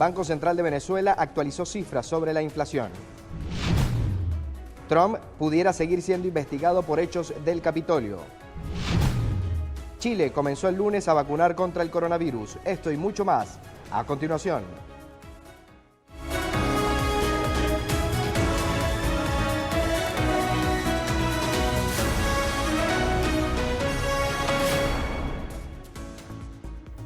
Banco Central de Venezuela actualizó cifras sobre la inflación. Trump pudiera seguir siendo investigado por hechos del Capitolio. Chile comenzó el lunes a vacunar contra el coronavirus. Esto y mucho más a continuación.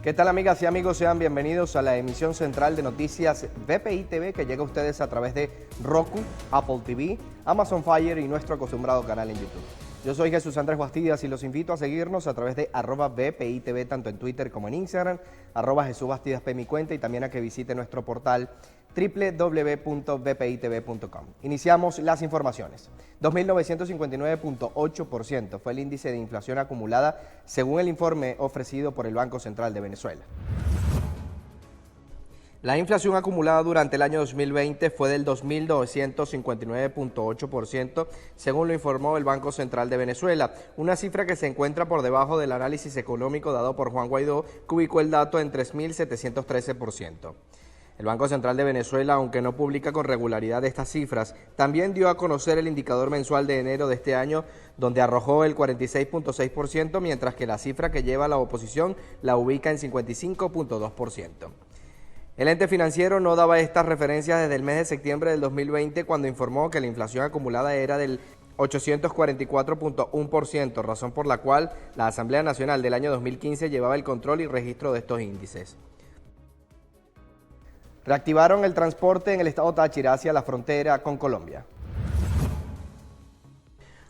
¿Qué tal, amigas y amigos? Sean bienvenidos a la emisión central de noticias BPI TV, que llega a ustedes a través de Roku, Apple TV, Amazon Fire y nuestro acostumbrado canal en YouTube. Yo soy Jesús Andrés Bastidas y los invito a seguirnos a través de @BPI TV, tanto en Twitter como en Instagram, @Jesús Bastidas P, mi cuenta, y también a que visite nuestro portal www.bpitv.com. Iniciamos las informaciones. 2.959.8% fue el índice de inflación acumulada según el informe ofrecido por el Banco Central de Venezuela. La inflación acumulada durante el año 2020 fue del 2.959.8%, según lo informó el Banco Central de Venezuela, una cifra que se encuentra por debajo del análisis económico dado por Juan Guaidó, que ubicó el dato en 3.713%. El Banco Central de Venezuela, aunque no publica con regularidad estas cifras, también dio a conocer el indicador mensual de enero de este año, donde arrojó el 46.6%, mientras que la cifra que lleva la oposición la ubica en 55.2%. El ente financiero no daba estas referencias desde el mes de septiembre del 2020, cuando informó que la inflación acumulada era del 844.1%, razón por la cual la Asamblea Nacional del año 2015 llevaba el control y registro de estos índices. Reactivaron el transporte en el estado Táchira hacia la frontera con Colombia.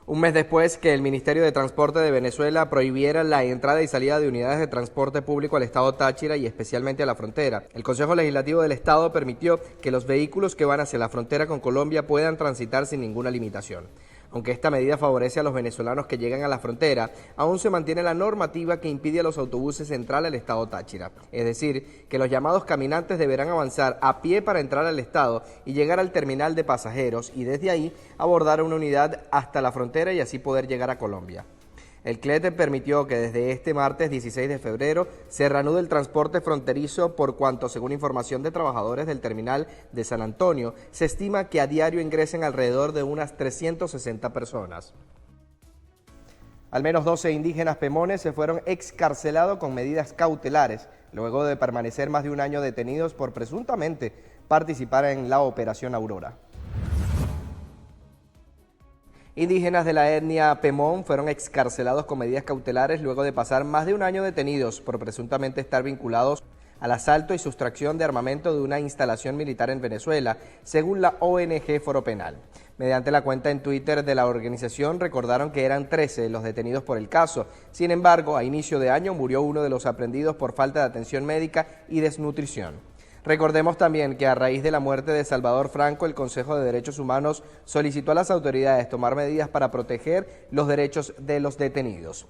Un mes después que el Ministerio de Transporte de Venezuela prohibiera la entrada y salida de unidades de transporte público al estado Táchira y especialmente a la frontera, el Consejo Legislativo del Estado permitió que los vehículos que van hacia la frontera con Colombia puedan transitar sin ninguna limitación. Aunque esta medida favorece a los venezolanos que llegan a la frontera, aún se mantiene la normativa que impide a los autobuses entrar al estado Táchira. Es decir, que los llamados caminantes deberán avanzar a pie para entrar al estado y llegar al terminal de pasajeros y desde ahí abordar una unidad hasta la frontera y así poder llegar a Colombia. El CLET permitió que desde este martes 16 de febrero se reanude el transporte fronterizo, por cuanto, según información de trabajadores del terminal de San Antonio, se estima que a diario ingresen alrededor de unas 360 personas. Al menos 12 indígenas pemones se fueron excarcelados con medidas cautelares, luego de permanecer más de un año detenidos por presuntamente participar en la Operación Aurora. Indígenas de la etnia Pemón fueron excarcelados con medidas cautelares luego de pasar más de un año detenidos por presuntamente estar vinculados al asalto y sustracción de armamento de una instalación militar en Venezuela, según la ONG Foro Penal. Mediante la cuenta en Twitter de la organización recordaron que eran 13 los detenidos por el caso. Sin embargo, a inicio de año murió uno de los aprendidos por falta de atención médica y desnutrición. Recordemos también que a raíz de la muerte de Salvador Franco, el Consejo de Derechos Humanos solicitó a las autoridades tomar medidas para proteger los derechos de los detenidos.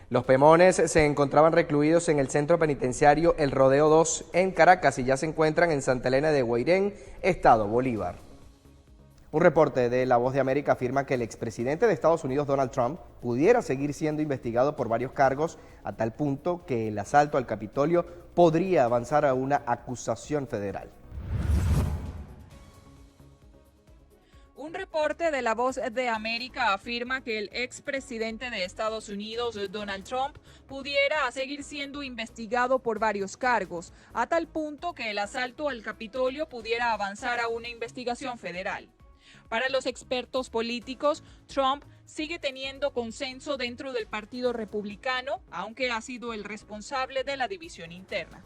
Los pemones se encontraban recluidos en el centro penitenciario El Rodeo 2 en Caracas y ya se encuentran en Santa Elena de Guairén, Estado Bolívar. Un reporte de La Voz de América afirma que el expresidente de Estados Unidos, Donald Trump, pudiera seguir siendo investigado por varios cargos, a tal punto que el asalto al Capitolio podría avanzar a una acusación federal. Un reporte de La Voz de América afirma que el expresidente de Estados Unidos, Donald Trump, pudiera seguir siendo investigado por varios cargos, a tal punto que el asalto al Capitolio pudiera avanzar a una investigación federal. Para los expertos políticos, Trump sigue teniendo consenso dentro del Partido Republicano, aunque ha sido el responsable de la división interna.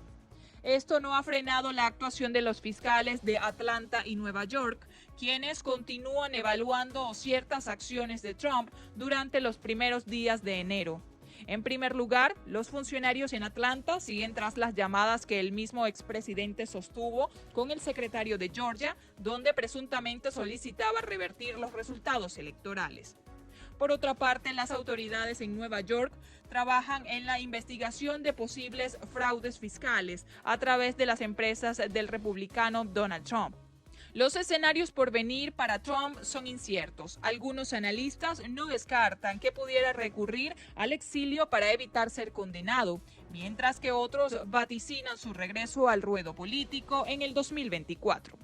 Esto no ha frenado la actuación de los fiscales de Atlanta y Nueva York, quienes continúan evaluando ciertas acciones de Trump durante los primeros días de enero. En primer lugar, los funcionarios en Atlanta siguen tras las llamadas que el mismo expresidente sostuvo con el secretario de Georgia, donde presuntamente solicitaba revertir los resultados electorales. Por otra parte, las autoridades en Nueva York trabajan en la investigación de posibles fraudes fiscales a través de las empresas del republicano Donald Trump. Los escenarios por venir para Trump son inciertos. Algunos analistas no descartan que pudiera recurrir al exilio para evitar ser condenado, mientras que otros vaticinan su regreso al ruedo político en el 2024.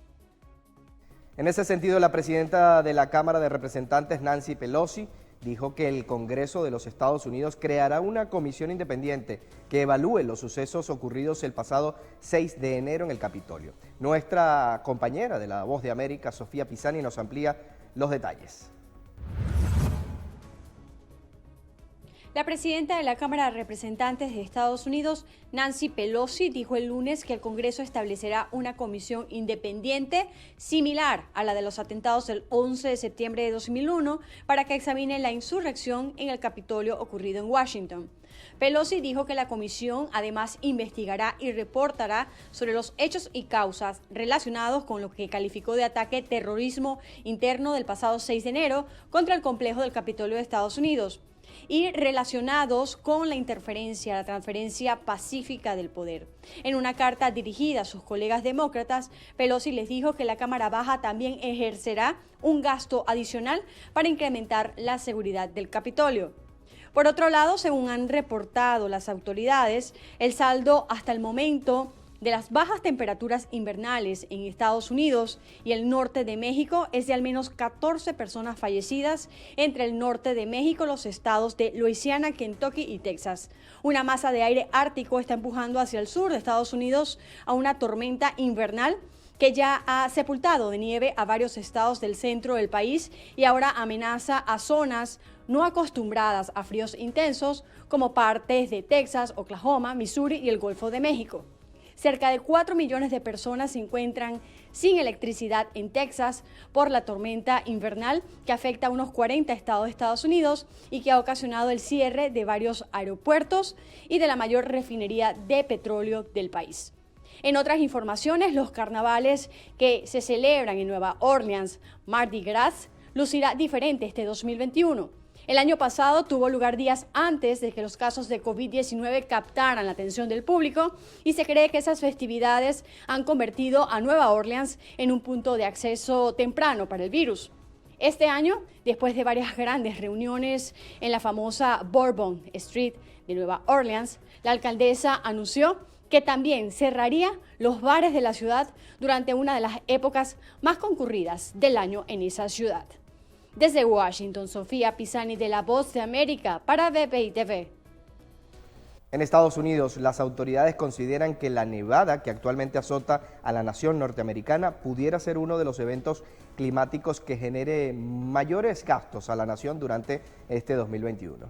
En ese sentido, la presidenta de la Cámara de Representantes, Nancy Pelosi, dijo que el Congreso de los Estados Unidos creará una comisión independiente que evalúe los sucesos ocurridos el pasado 6 de enero en el Capitolio. Nuestra compañera de La Voz de América, Sofía Pisani, nos amplía los detalles. La presidenta de la Cámara de Representantes de Estados Unidos, Nancy Pelosi, dijo el lunes que el Congreso establecerá una comisión independiente similar a la de los atentados del 11 de septiembre de 2001 para que examine la insurrección en el Capitolio ocurrido en Washington. Pelosi dijo que la comisión además investigará y reportará sobre los hechos y causas relacionados con lo que calificó de ataque terrorismo interno del pasado 6 de enero contra el complejo del Capitolio de Estados Unidos y relacionados con la transferencia pacífica del poder. En una carta dirigida a sus colegas demócratas, Pelosi les dijo que la Cámara Baja también ejercerá un gasto adicional para incrementar la seguridad del Capitolio. Por otro lado, según han reportado las autoridades, el saldo hasta el momento de las bajas temperaturas invernales en Estados Unidos y el norte de México es de al menos 14 personas fallecidas entre el norte de México, los estados de Luisiana, Kentucky y Texas. Una masa de aire ártico está empujando hacia el sur de Estados Unidos a una tormenta invernal que ya ha sepultado de nieve a varios estados del centro del país y ahora amenaza a zonas no acostumbradas a fríos intensos como partes de Texas, Oklahoma, Missouri y el Golfo de México. Cerca de 4 millones de personas se encuentran sin electricidad en Texas por la tormenta invernal que afecta a unos 40 estados de Estados Unidos y que ha ocasionado el cierre de varios aeropuertos y de la mayor refinería de petróleo del país. En otras informaciones, los carnavales que se celebran en Nueva Orleans, Mardi Gras, lucirá diferente este 2021. El año pasado tuvo lugar días antes de que los casos de COVID-19 captaran la atención del público y se cree que esas festividades han convertido a Nueva Orleans en un punto de acceso temprano para el virus. Este año, después de varias grandes reuniones en la famosa Bourbon Street de Nueva Orleans, la alcaldesa anunció que también cerraría los bares de la ciudad durante una de las épocas más concurridas del año en esa ciudad. Desde Washington, Sofía Pisani de La Voz de América para BPI TV. En Estados Unidos, las autoridades consideran que la nevada que actualmente azota a la nación norteamericana pudiera ser uno de los eventos climáticos que genere mayores gastos a la nación durante este 2021.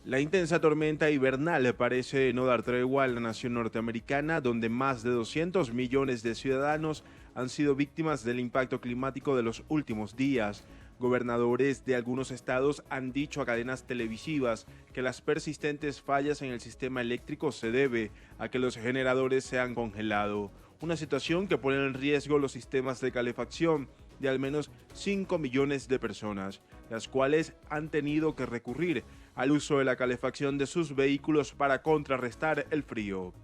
La intensa tormenta invernal parece no dar tregua a la nación norteamericana, donde más de 200 millones de ciudadanos han sido víctimas del impacto climático de los últimos días. Gobernadores de algunos estados han dicho a cadenas televisivas que las persistentes fallas en el sistema eléctrico se debe a que los generadores se han congelado, una situación que pone en riesgo los sistemas de calefacción de al menos 5 millones de personas, las cuales han tenido que recurrir al uso de la calefacción de sus vehículos para contrarrestar el frío.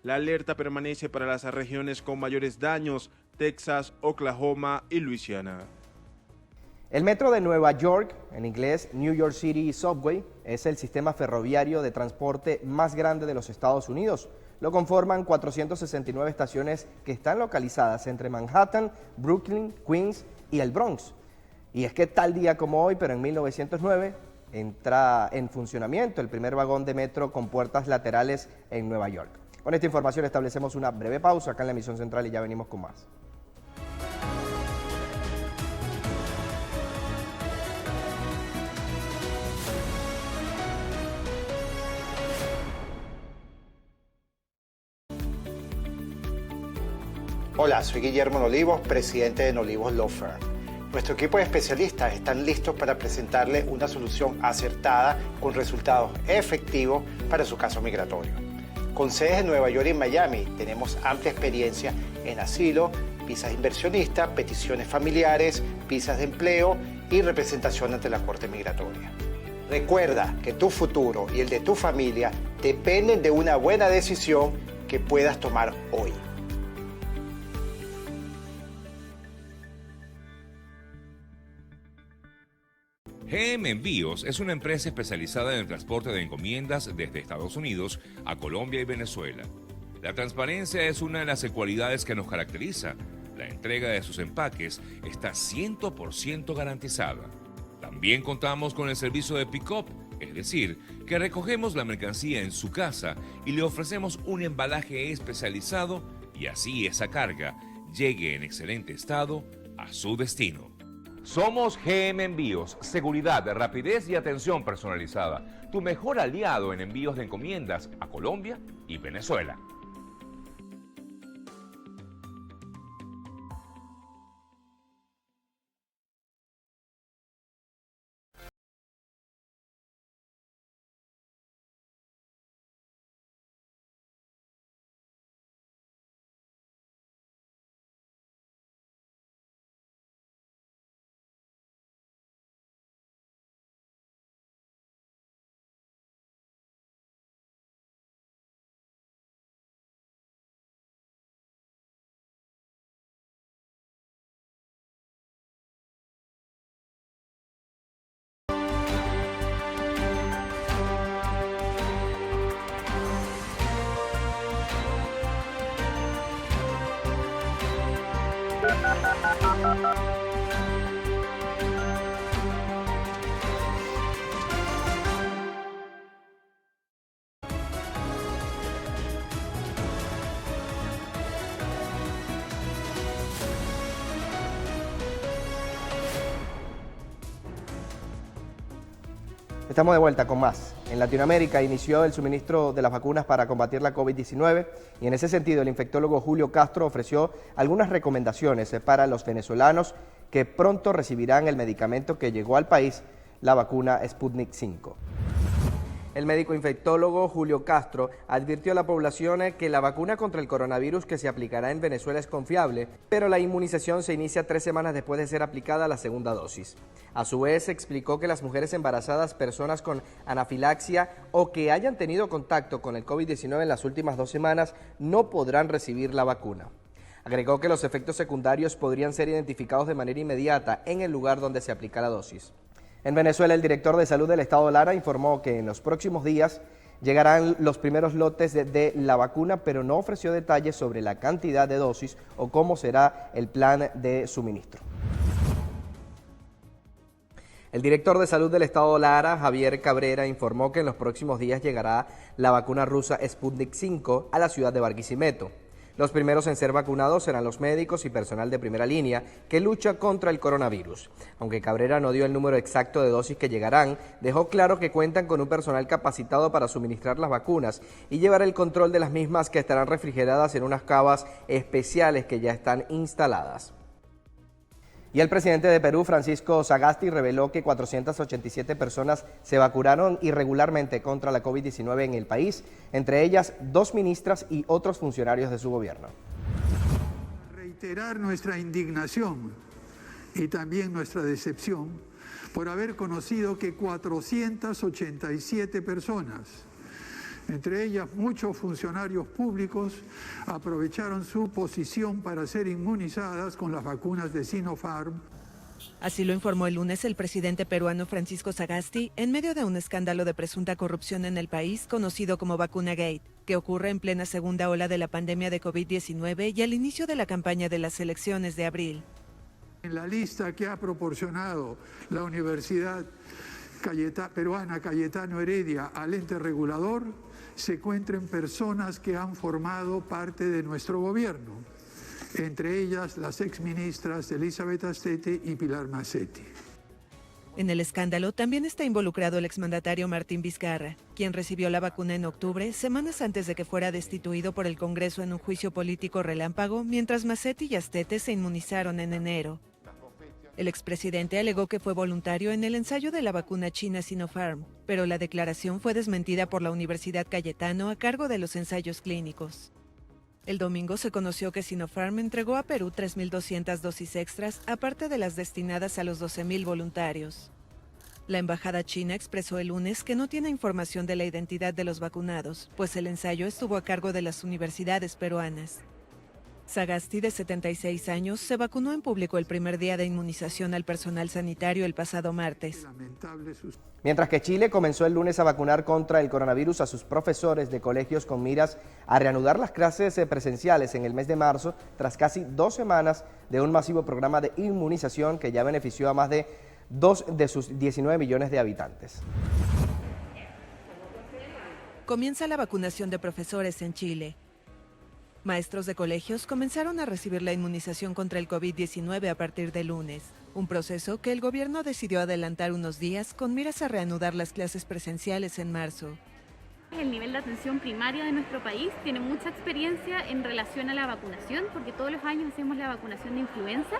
La alerta permanece para las regiones con mayores daños: Texas, Oklahoma y Luisiana. El metro de Nueva York, en inglés New York City Subway, es el sistema ferroviario de transporte más grande de los Estados Unidos. Lo conforman 469 estaciones que están localizadas entre Manhattan, Brooklyn, Queens y el Bronx. Y es que tal día como hoy, pero en 1909, entra en funcionamiento el primer vagón de metro con puertas laterales en Nueva York. Con esta información establecemos una breve pausa acá en la emisión central y ya venimos con más. Hola, soy Guillermo Nolivos, presidente de Nolivos Law Firm. Nuestro equipo de especialistas están listos para presentarle una solución acertada con resultados efectivos para su caso migratorio. Con sedes en Nueva York y Miami, tenemos amplia experiencia en asilo, visas inversionistas, peticiones familiares, visas de empleo y representación ante la Corte Migratoria. Recuerda que tu futuro y el de tu familia dependen de una buena decisión que puedas tomar hoy. GM Envíos es una empresa especializada en el transporte de encomiendas desde Estados Unidos a Colombia y Venezuela. La transparencia es una de las cualidades que nos caracteriza. La entrega de sus empaques está 100% garantizada. También contamos con el servicio de pick-up, es decir, que recogemos la mercancía en su casa y le ofrecemos un embalaje especializado y así esa carga llegue en excelente estado a su destino. Somos GM Envíos, seguridad, rapidez y atención personalizada. Tu mejor aliado en envíos de encomiendas a Colombia y Venezuela. Estamos de vuelta con más. En Latinoamérica inició el suministro de las vacunas para combatir la COVID-19 y en ese sentido el infectólogo Julio Castro ofreció algunas recomendaciones para los venezolanos que pronto recibirán el medicamento que llegó al país, la vacuna Sputnik V. El médico infectólogo Julio Castro advirtió a la población que la vacuna contra el coronavirus que se aplicará en Venezuela es confiable, pero la inmunización se inicia 3 semanas después de ser aplicada la segunda dosis. A su vez, explicó que las mujeres embarazadas, personas con anafilaxia o que hayan tenido contacto con el COVID-19 en las últimas 2 semanas no podrán recibir la vacuna. Agregó que los efectos secundarios podrían ser identificados de manera inmediata en el lugar donde se aplica la dosis. En Venezuela, el director de Salud del Estado Lara informó que en los próximos días llegarán los primeros lotes de la vacuna, pero no ofreció detalles sobre la cantidad de dosis o cómo será el plan de suministro. El director de Salud del Estado Lara, Javier Cabrera, informó que en los próximos días llegará la vacuna rusa Sputnik V a la ciudad de Barquisimeto. Los primeros en ser vacunados serán los médicos y personal de primera línea que lucha contra el coronavirus. Aunque Cabrera no dio el número exacto de dosis que llegarán, dejó claro que cuentan con un personal capacitado para suministrar las vacunas y llevar el control de las mismas, que estarán refrigeradas en unas cavas especiales que ya están instaladas. Y el presidente de Perú, Francisco Sagasti, reveló que 487 personas se vacunaron irregularmente contra la COVID-19 en el país, entre ellas 2 ministras y otros funcionarios de su gobierno. Reiterar nuestra indignación y también nuestra decepción por haber conocido que 487 personas, entre ellas muchos funcionarios públicos, aprovecharon su posición para ser inmunizadas con las vacunas de Sinopharm. Así lo informó el lunes el presidente peruano Francisco Sagasti en medio de un escándalo de presunta corrupción en el país conocido como Vacunagate, que ocurre en plena segunda ola de la pandemia de COVID-19 y al inicio de la campaña de las elecciones de abril. En la lista que ha proporcionado la Universidad Peruana Cayetano Heredia al ente regulador, se encuentran personas que han formado parte de nuestro gobierno, entre ellas las exministras Elizabeth Astete y Pilar Massetti. En el escándalo también está involucrado el exmandatario Martín Vizcarra, quien recibió la vacuna en octubre, semanas antes de que fuera destituido por el Congreso en un juicio político relámpago, mientras Massetti y Astete se inmunizaron en enero. El expresidente alegó que fue voluntario en el ensayo de la vacuna china Sinopharm, pero la declaración fue desmentida por la Universidad Cayetano a cargo de los ensayos clínicos. El domingo se conoció que Sinopharm entregó a Perú 3.200 dosis extras, aparte de las destinadas a los 12.000 voluntarios. La embajada china expresó el lunes que no tiene información de la identidad de los vacunados, pues el ensayo estuvo a cargo de las universidades peruanas. Sagasti, de 76 años, se vacunó en público el primer día de inmunización al personal sanitario el pasado martes. Mientras que Chile comenzó el lunes a vacunar contra el coronavirus a sus profesores de colegios con miras a reanudar las clases presenciales en el mes de marzo, tras casi 2 semanas de un masivo programa de inmunización que ya benefició a más de 2 de sus 19 millones de habitantes. Comienza la vacunación de profesores en Chile. Maestros de colegios comenzaron a recibir la inmunización contra el COVID-19 a partir de lunes, un proceso que el gobierno decidió adelantar unos días con miras a reanudar las clases presenciales en marzo. El nivel de atención primaria de nuestro país tiene mucha experiencia en relación a la vacunación, porque todos los años hacemos la vacunación de influenza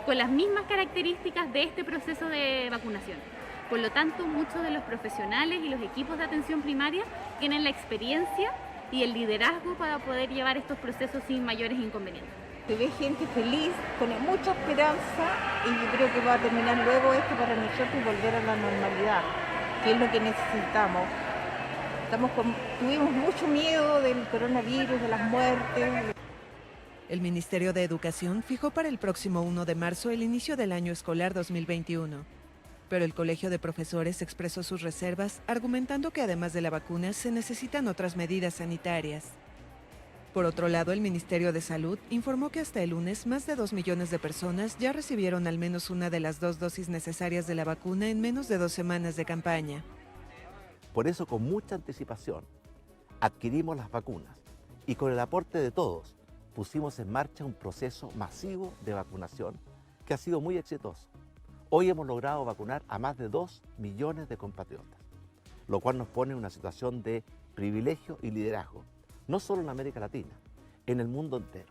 con las mismas características de este proceso de vacunación. Por lo tanto, muchos de los profesionales y los equipos de atención primaria tienen la experiencia y el liderazgo para poder llevar estos procesos sin mayores inconvenientes. Se ve gente feliz, con mucha esperanza, y yo creo que va a terminar luego esto para nosotros volver a la normalidad, que es lo que necesitamos. Tuvimos mucho miedo del coronavirus, de las muertes. El Ministerio de Educación fijó para el próximo 1 de marzo el inicio del año escolar 2021. Pero el Colegio de Profesores expresó sus reservas, argumentando que además de la vacuna se necesitan otras medidas sanitarias. Por otro lado, el Ministerio de Salud informó que hasta el lunes más de 2 millones de personas ya recibieron al menos una de las 2 dosis necesarias de la vacuna en menos de 2 semanas de campaña. Por eso, con mucha anticipación, adquirimos las vacunas y con el aporte de todos pusimos en marcha un proceso masivo de vacunación que ha sido muy exitoso. Hoy hemos logrado vacunar a más de 2 millones de compatriotas, lo cual nos pone en una situación de privilegio y liderazgo, no solo en América Latina, en el mundo entero.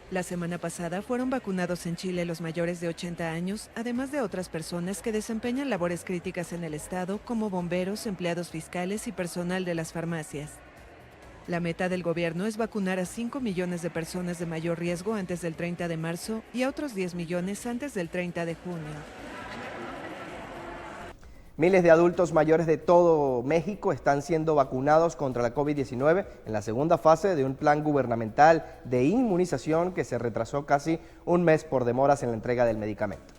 La semana pasada fueron vacunados en Chile los mayores de 80 años, además de otras personas que desempeñan labores críticas en el Estado, como bomberos, empleados fiscales y personal de las farmacias. La meta del gobierno es vacunar a 5 millones de personas de mayor riesgo antes del 30 de marzo y a otros 10 millones antes del 30 de junio. Miles de adultos mayores de todo México están siendo vacunados contra la COVID-19 en la segunda fase de un plan gubernamental de inmunización que se retrasó casi un mes por demoras en la entrega del medicamento.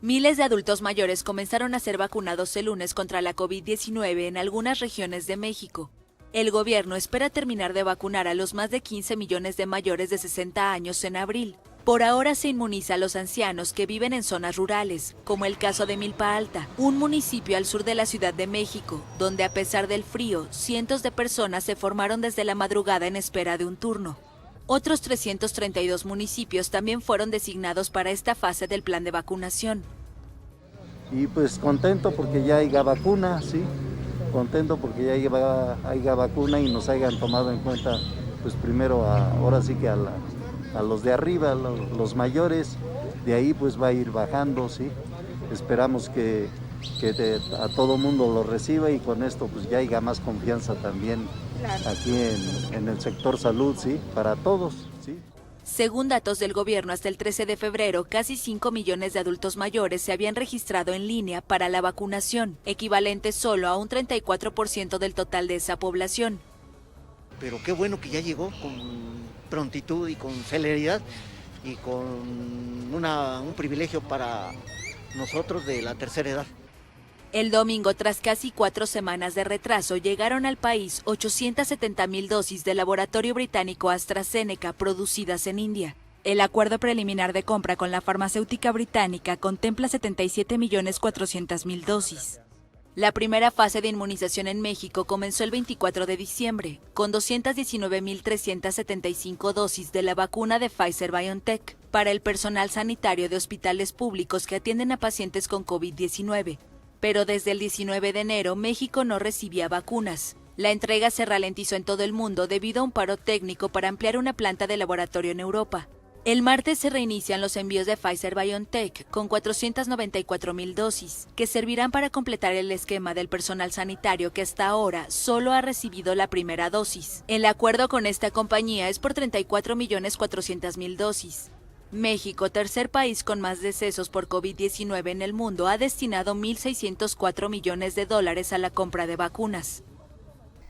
Miles de adultos mayores comenzaron a ser vacunados el lunes contra la COVID-19 en algunas regiones de México. El gobierno espera terminar de vacunar a los más de 15 millones de mayores de 60 años en abril. Por ahora se inmuniza a los ancianos que viven en zonas rurales, como el caso de Milpa Alta, un municipio al sur de la Ciudad de México, donde a pesar del frío, cientos de personas se formaron desde la madrugada en espera de un turno. Otros 332 municipios también fueron designados para esta fase del plan de vacunación. Y pues contento porque ya haya vacuna, sí, contento porque ya haya vacuna y nos hayan tomado en cuenta, pues primero ahora sí que a los de arriba, los mayores, de ahí pues va a ir bajando, sí. Esperamos que a todo mundo lo reciba y con esto pues ya haya más confianza también aquí en el sector salud, sí, para todos, sí. Según datos del gobierno, hasta el 13 de febrero, casi 5 millones de adultos mayores se habían registrado en línea para la vacunación, equivalente solo a un 34% del total de esa población. Pero qué bueno que ya llegó con prontitud y con celeridad y con un privilegio para nosotros de la tercera edad. El domingo, tras casi 4 semanas de retraso, llegaron al país 870,000 dosis del laboratorio británico AstraZeneca producidas en India. El acuerdo preliminar de compra con la farmacéutica británica contempla 77,400,000 dosis. La primera fase de inmunización en México comenzó el 24 de diciembre, con 219,375 dosis de la vacuna de Pfizer-BioNTech para el personal sanitario de hospitales públicos que atienden a pacientes con COVID-19. Pero desde el 19 de enero, México no recibía vacunas. La entrega se ralentizó en todo el mundo debido a un paro técnico para ampliar una planta de laboratorio en Europa. El martes se reinician los envíos de Pfizer-BioNTech con 494,000 dosis, que servirán para completar el esquema del personal sanitario que hasta ahora solo ha recibido la primera dosis. El acuerdo con esta compañía es por 34,400,000 dosis. México, tercer país con más decesos por COVID-19 en el mundo, ha destinado $1,604 millones a la compra de vacunas.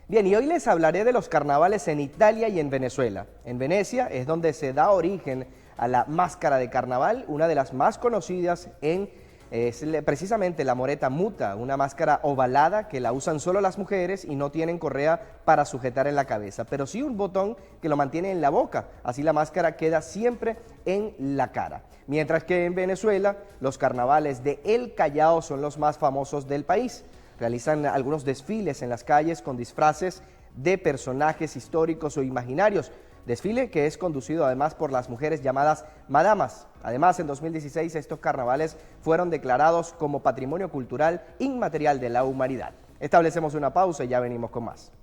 Bien, y hoy les hablaré de los carnavales en Italia y en Venezuela. En Venecia es donde se da origen a la máscara de carnaval, una de las más conocidas es precisamente la moreta muta, una máscara ovalada que la usan solo las mujeres y no tienen correa para sujetar en la cabeza, pero sí un botón que lo mantiene en la boca, así la máscara queda siempre en la cara. Mientras que en Venezuela los carnavales de El Callao son los más famosos del país. Realizan algunos desfiles en las calles con disfraces de personajes históricos o imaginarios. Desfile que es conducido además por las mujeres llamadas madamas. Además, en 2016 estos carnavales fueron declarados como Patrimonio Cultural Inmaterial de la Humanidad. Establecemos una pausa y ya venimos con más.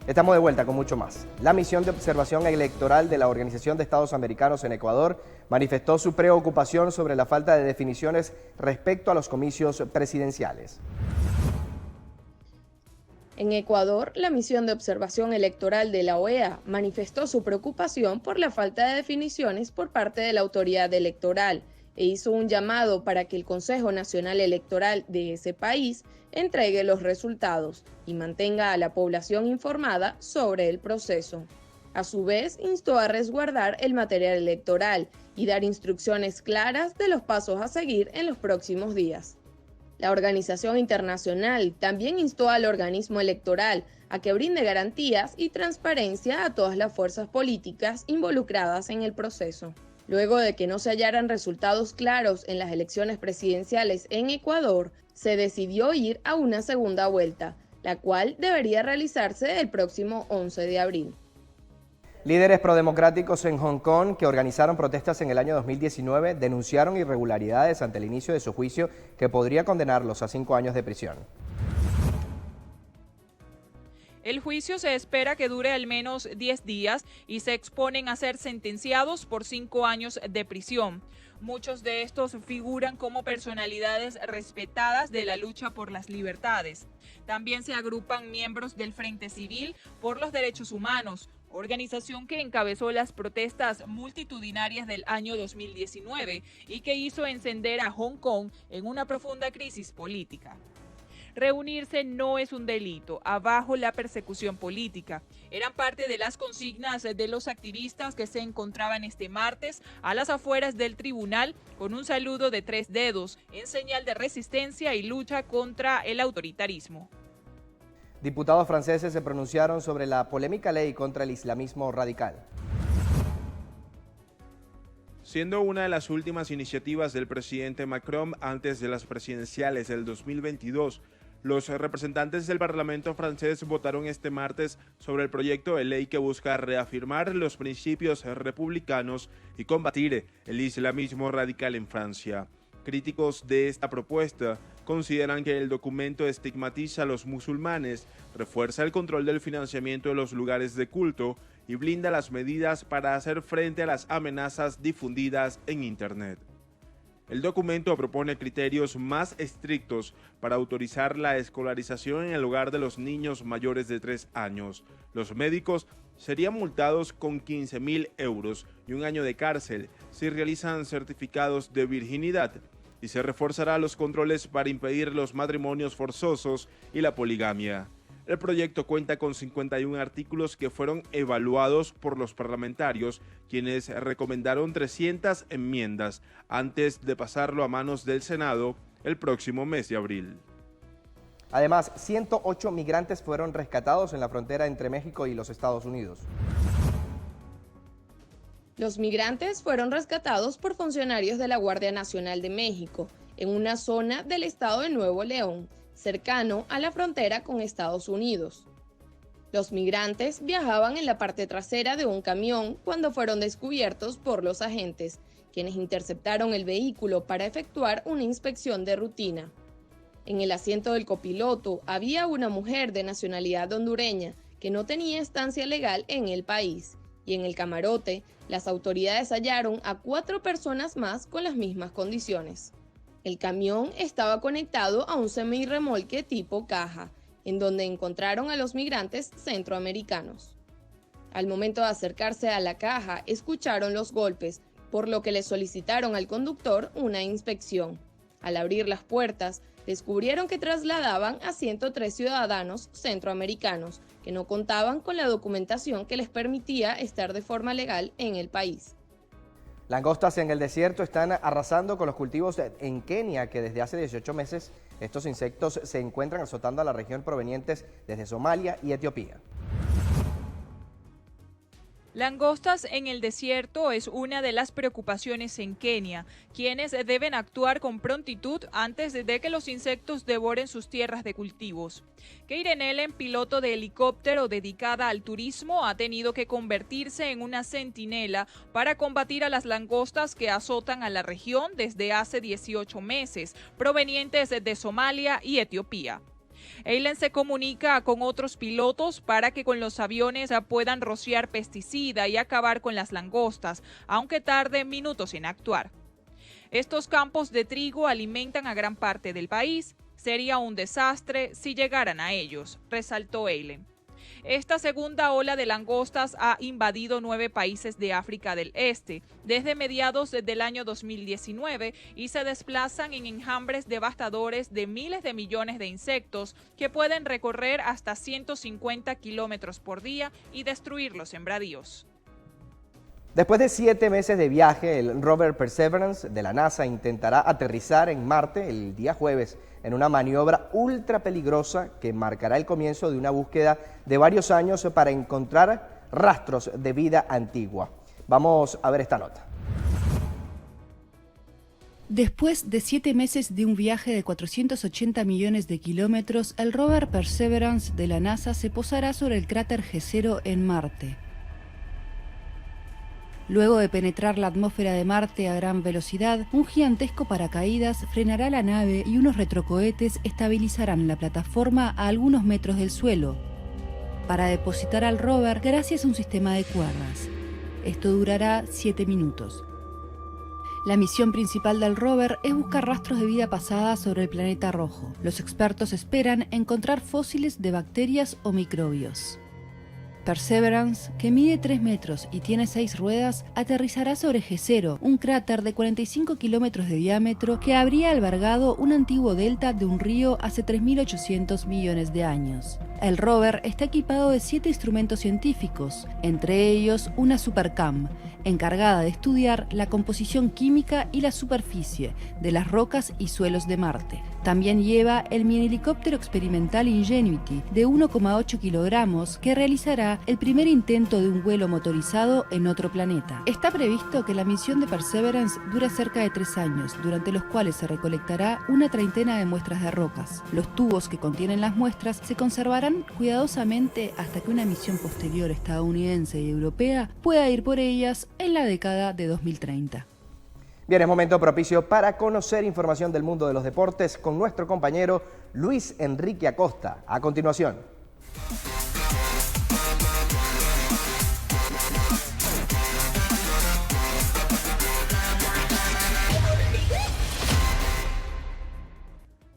Estamos de vuelta con mucho más. La misión de observación electoral de la Organización de Estados Americanos en Ecuador manifestó su preocupación sobre la falta de definiciones respecto a los comicios presidenciales. En Ecuador, la misión de observación electoral de la OEA manifestó su preocupación por la falta de definiciones por parte de la autoridad electoral e hizo un llamado para que el Consejo Nacional Electoral de ese país entregue los resultados y mantenga a la población informada sobre el proceso. A su vez, instó a resguardar el material electoral y dar instrucciones claras de los pasos a seguir en los próximos días. La organización internacional también instó al organismo electoral a que brinde garantías y transparencia a todas las fuerzas políticas involucradas en el proceso. Luego de que no se hallaran resultados claros en las elecciones presidenciales en Ecuador, se decidió ir a una segunda vuelta, la cual debería realizarse el próximo 11 de abril. Líderes prodemocráticos en Hong Kong que organizaron protestas en el año 2019 denunciaron irregularidades ante el inicio de su juicio que podría condenarlos a 5 años de prisión. El juicio se espera que dure al menos 10 días y se exponen a ser sentenciados por 5 años de prisión. Muchos de estos figuran como personalidades respetadas de la lucha por las libertades. También se agrupan miembros del Frente Civil por los Derechos Humanos, organización que encabezó las protestas multitudinarias del año 2019 y que hizo encender a Hong Kong en una profunda crisis política. Reunirse no es un delito, abajo la persecución política. Eran parte de las consignas de los activistas que se encontraban este martes a las afueras del tribunal con un saludo de 3 dedos en señal de resistencia y lucha contra el autoritarismo. Diputados franceses se pronunciaron sobre la polémica ley contra el islamismo radical. Siendo una de las últimas iniciativas del presidente Macron antes de las presidenciales del 2022, los representantes del Parlamento francés votaron este martes sobre el proyecto de ley que busca reafirmar los principios republicanos y combatir el islamismo radical en Francia. Críticos de esta propuesta consideran que el documento estigmatiza a los musulmanes, refuerza el control del financiamiento de los lugares de culto y blinda las medidas para hacer frente a las amenazas difundidas en Internet. El documento propone criterios más estrictos para autorizar la escolarización en el hogar de los niños mayores de 3 años. Los médicos serían multados con 15.000 euros y 1 año de cárcel si realizan certificados de virginidad, y se reforzará los controles para impedir los matrimonios forzosos y la poligamia. El proyecto cuenta con 51 artículos que fueron evaluados por los parlamentarios, quienes recomendaron 300 enmiendas antes de pasarlo a manos del Senado el próximo mes de abril. Además, 108 migrantes fueron rescatados en la frontera entre México y los Estados Unidos. Los migrantes fueron rescatados por funcionarios de la Guardia Nacional de México en una zona del estado de Nuevo León, cercano a la frontera con Estados Unidos. Los migrantes viajaban en la parte trasera de un camión cuando fueron descubiertos por los agentes, quienes interceptaron el vehículo para efectuar una inspección de rutina. En el asiento del copiloto había una mujer de nacionalidad hondureña que no tenía estancia legal en el país, y en el camarote las autoridades hallaron a 4 personas más con las mismas condiciones. El camión estaba conectado a un semirremolque tipo caja, en donde encontraron a los migrantes centroamericanos. Al momento de acercarse a la caja, escucharon los golpes, por lo que le solicitaron al conductor una inspección. Al abrir las puertas, descubrieron que trasladaban a 103 ciudadanos centroamericanos que no contaban con la documentación que les permitía estar de forma legal en el país. Langostas en el desierto están arrasando con los cultivos en Kenia, que desde hace 18 meses estos insectos se encuentran azotando a la región provenientes desde Somalia y Etiopía. Langostas en el desierto es una de las preocupaciones en Kenia, quienes deben actuar con prontitud antes de que los insectos devoren sus tierras de cultivos. Keiren Ellen, piloto de helicóptero dedicada al turismo, ha tenido que convertirse en una centinela para combatir a las langostas que azotan a la región desde hace 18 meses, provenientes de Somalia y Etiopía. Eilen se comunica con otros pilotos para que con los aviones puedan rociar pesticida y acabar con las langostas, aunque tarde minutos en actuar. Estos campos de trigo alimentan a gran parte del país. Sería un desastre si llegaran a ellos, resaltó Eilen. Esta segunda ola de langostas ha invadido 9 países de África del Este desde mediados del año 2019 y se desplazan en enjambres devastadores de miles de millones de insectos que pueden recorrer hasta 150 kilómetros por día y destruir los sembradíos. Después de 7 meses de viaje, el rover Perseverance de la NASA intentará aterrizar en Marte el día jueves en una maniobra ultra peligrosa que marcará el comienzo de una búsqueda de varios años para encontrar rastros de vida antigua. Vamos a ver esta nota. Después de 7 meses de un viaje de 480 millones de kilómetros, el rover Perseverance de la NASA se posará sobre el cráter Jezero en Marte. Luego de penetrar la atmósfera de Marte a gran velocidad, un gigantesco paracaídas frenará la nave y unos retrocohetes estabilizarán la plataforma a algunos metros del suelo para depositar al rover gracias a un sistema de cuerdas. Esto durará 7 minutos. La misión principal del rover es buscar rastros de vida pasada sobre el planeta rojo. Los expertos esperan encontrar fósiles de bacterias o microbios. Perseverance, que mide 3 metros y tiene 6 ruedas, aterrizará sobre Jezero, un cráter de 45 kilómetros de diámetro que habría albergado un antiguo delta de un río hace 3.800 millones de años. El rover está equipado de 7 instrumentos científicos, entre ellos una supercam, encargada de estudiar la composición química y la superficie de las rocas y suelos de Marte. También lleva el mini helicóptero experimental Ingenuity de 1,8 kilogramos que realizará el primer intento de un vuelo motorizado en otro planeta. Está previsto que la misión de Perseverance dure cerca de 3 años, durante los cuales se recolectará una treintena de muestras de rocas. Los tubos que contienen las muestras se conservarán cuidadosamente hasta que una misión posterior estadounidense y europea pueda ir por ellas en la década de 2030. Bien, es momento propicio para conocer información del mundo de los deportes con nuestro compañero Luis Enrique Acosta. A continuación.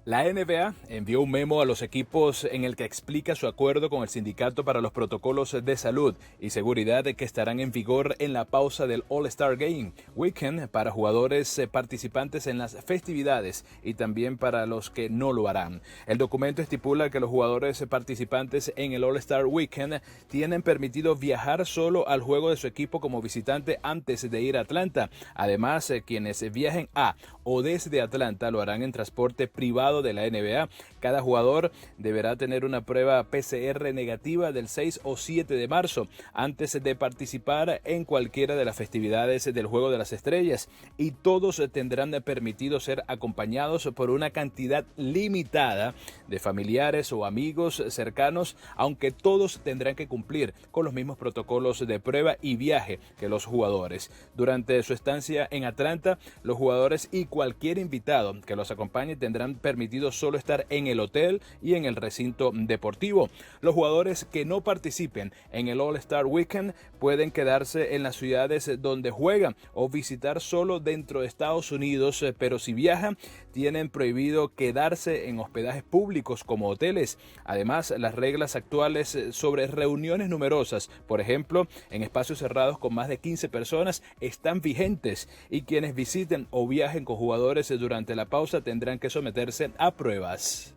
La NBA envió un memo a los equipos en el que explica su acuerdo con el sindicato para los protocolos de salud y seguridad que estarán en vigor en la pausa del All-Star Game Weekend para jugadores participantes en las festividades y también para los que no lo harán. El documento estipula que los jugadores participantes en el All-Star Weekend tienen permitido viajar solo al juego de su equipo como visitante antes de ir a Atlanta. Además, quienes viajen a o desde Atlanta lo harán en transporte privado de la NBA. Cada jugador deberá tener una prueba PCR negativa del 6 o 7 de marzo antes de participar en cualquiera de las festividades del Juego de las Estrellas, y todos tendrán permitido ser acompañados por una cantidad limitada de familiares o amigos cercanos, aunque todos tendrán que cumplir con los mismos protocolos de prueba y viaje que los jugadores. Durante su estancia en Atlanta, los jugadores y cualquier invitado que los acompañe tendrán permitido solo estar en el hotel y en el recinto deportivo. Los jugadores que no participen en el All-Star Weekend pueden quedarse en las ciudades donde juegan o visitar solo dentro de Estados Unidos, pero si viajan tienen prohibido quedarse en hospedajes públicos como hoteles. Además, las reglas actuales sobre reuniones numerosas, por ejemplo, en espacios cerrados con más de 15 personas, están vigentes, y quienes visiten o viajen con jugadores durante la pausa tendrán que someterse a pruebas.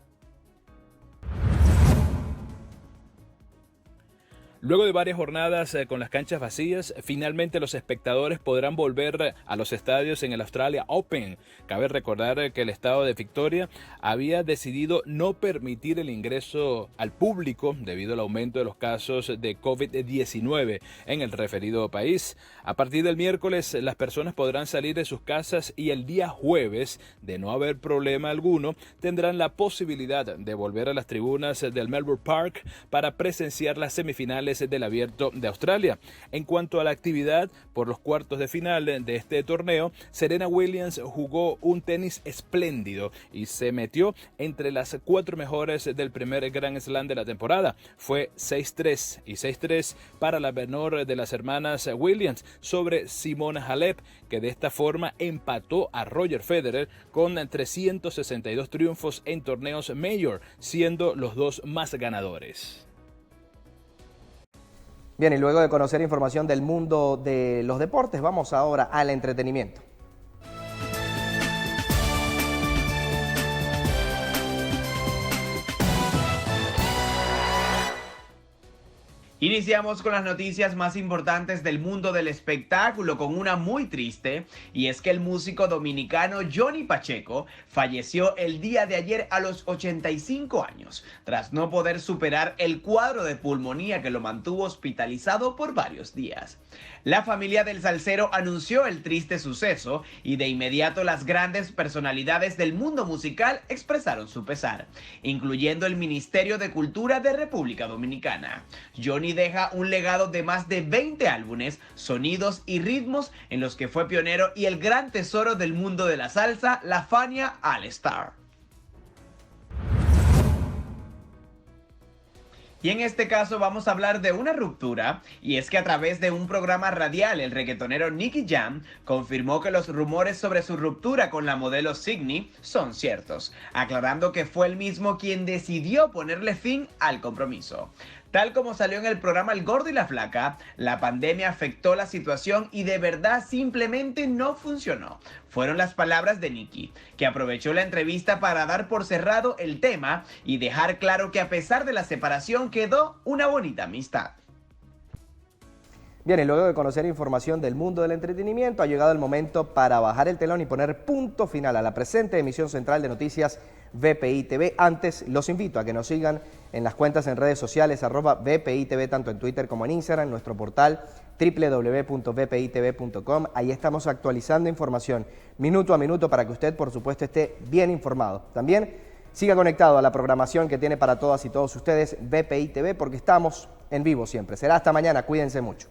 Luego de varias jornadas con las canchas vacías, finalmente los espectadores podrán volver a los estadios en el Australia Open. Cabe recordar que el estado de Victoria había decidido no permitir el ingreso al público debido al aumento de los casos de COVID-19 en el referido país. A partir del miércoles, las personas podrán salir de sus casas y el día jueves, de no haber problema alguno, tendrán la posibilidad de volver a las tribunas del Melbourne Park para presenciar las semifinales del Abierto de Australia. En cuanto a la actividad por los cuartos de final de este torneo, Serena Williams jugó un tenis espléndido y se metió entre las 4 mejores del primer Grand Slam de la temporada. Fue 6-3 y 6-3 para la menor de las hermanas Williams sobre Simona Halep, que de esta forma empató a Roger Federer con 362 triunfos en torneos Major, siendo los dos más ganadores. Bien, y luego de conocer información del mundo de los deportes, vamos ahora al entretenimiento. Iniciamos con las noticias más importantes del mundo del espectáculo, con una muy triste, y es que el músico dominicano Johnny Pacheco falleció el día de ayer a los 85 años, tras no poder superar el cuadro de pulmonía que lo mantuvo hospitalizado por varios días. La familia del salsero anunció el triste suceso y de inmediato las grandes personalidades del mundo musical expresaron su pesar, incluyendo el Ministerio de Cultura de República Dominicana. Johnny deja un legado de más de 20 álbumes, sonidos y ritmos en los que fue pionero y el gran tesoro del mundo de la salsa, la Fania All Star. Y en este caso vamos a hablar de una ruptura, y es que a través de un programa radial el reggaetonero Nicky Jam confirmó que los rumores sobre su ruptura con la modelo Sydney son ciertos, aclarando que fue él mismo quien decidió ponerle fin al compromiso. Tal como salió en el programa El Gordo y la Flaca, la pandemia afectó la situación y de verdad simplemente no funcionó. Fueron las palabras de Nicki, que aprovechó la entrevista para dar por cerrado el tema y dejar claro que a pesar de la separación quedó una bonita amistad. Bien, y luego de conocer información del mundo del entretenimiento, ha llegado el momento para bajar el telón y poner punto final a la presente emisión central de noticias VPI TV. Antes, los invito a que nos sigan en las cuentas en redes sociales, @VPI TV, tanto en Twitter como en Instagram, en nuestro portal www.vpitv.com. Ahí estamos actualizando información minuto a minuto para que usted, por supuesto, esté bien informado. También siga conectado a la programación que tiene para todas y todos ustedes VPI TV, porque estamos en vivo siempre. Será hasta mañana, cuídense mucho.